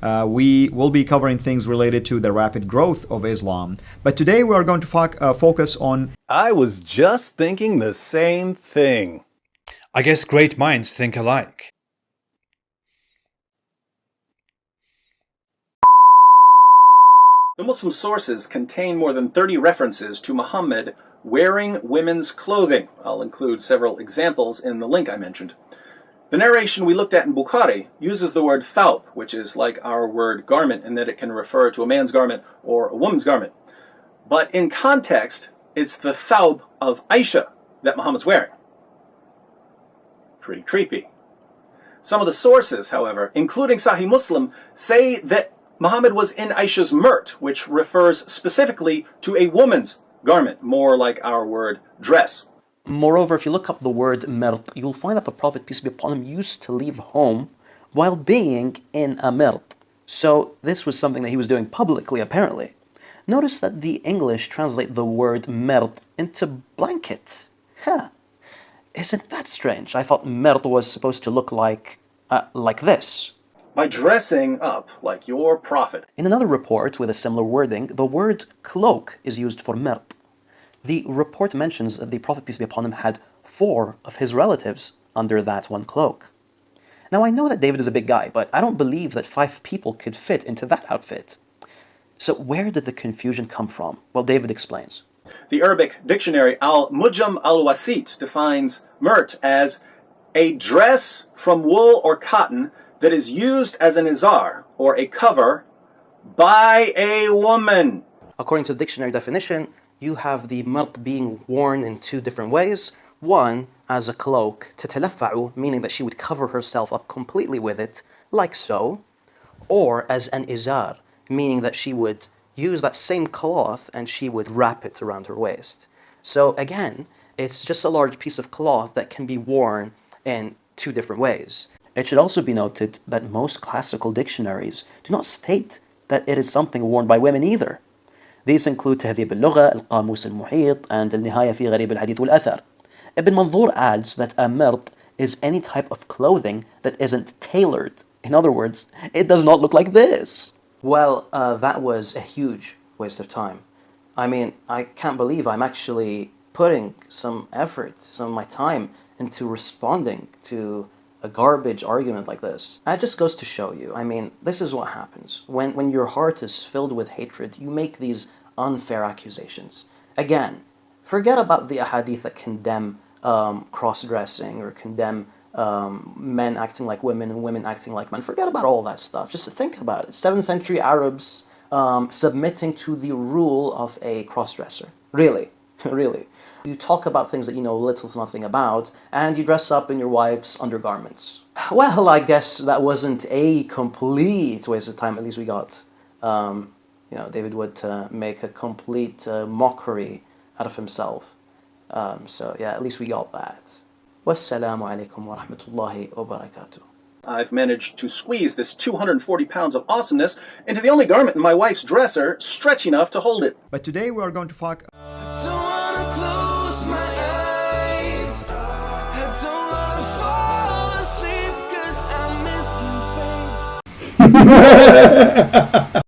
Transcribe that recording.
We will be covering things related to the rapid growth of Islam. But today we are going to focus on... I was just thinking the same thing. I guess great minds think alike. The Muslim sources contain more than 30 references to Muhammad wearing women's clothing. I'll include several examples in the link I mentioned. The narration we looked at in Bukhari uses the word thawb, which is like our word garment in that it can refer to a man's garment or a woman's garment. But in context, it's the thawb of Aisha that Muhammad's wearing. Pretty creepy. Some of the sources, however, including Sahih Muslim, say that Muhammad was in Aisha's mirt, which refers specifically to a woman's garment, more like our word dress. Moreover, if you look up the word mirt, you'll find that the Prophet, peace be upon him, used to leave home while being in a mirt. So this was something that he was doing publicly, apparently. Notice that the English translate the word mirt into blanket. Isn't that strange? I thought mirt was supposed to look like this. By dressing up like your prophet. In another report with a similar wording, the word cloak is used for mirt. The report mentions that the Prophet, peace be upon him, had 4 of his relatives under that one cloak. Now I know that David is a big guy, but I don't believe that 5 people could fit into that outfit. So where did the confusion come from? Well, David explains. The Arabic dictionary Al-Mujam al-Wasit defines mirt as a dress from wool or cotton that is used as an izar, or a cover, by a woman. According to the dictionary definition, you have the mirt being worn in 2 different ways. One, as a cloak, تتلفع, meaning that she would cover herself up completely with it, like so. Or as an izar, meaning that she would use that same cloth and she would wrap it around her waist. So again, it's just a large piece of cloth that can be worn in 2 different ways. It should also be noted that most classical dictionaries do not state that it is something worn by women either. These include تهذيب اللغة, القاموس المحيط, and النهاية في غريب الحديث والأثر. Ibn Manzur adds that a mirt is any type of clothing that isn't tailored. In other words, it does not look like this. Well, that was a huge waste of time. I mean, I can't believe I'm actually putting some effort, some of my time into responding to a garbage argument like this. It just goes to show you, I mean, this is what happens. When your heart is filled with hatred, you make these unfair accusations. Again, forget about the ahadith that condemn cross-dressing or condemn men acting like women and women acting like men. Forget about all that stuff. Just think about it. 7th century Arabs submitting to the rule of a cross-dresser. Really, really. You talk about things that you know little to nothing about, and you dress up in your wife's undergarments. Well, I guess that wasn't a complete waste of time. At least we got, David would make a complete mockery out of himself. So yeah, at least we got that. Wassalamu alaikum wa rahmatullahi wa barakatuh. I've managed to squeeze this 240 pounds of awesomeness into the only garment in my wife's dresser stretchy enough to hold it. But today we are going to talk... I don't wanna fall asleep 'cause I miss you, babe.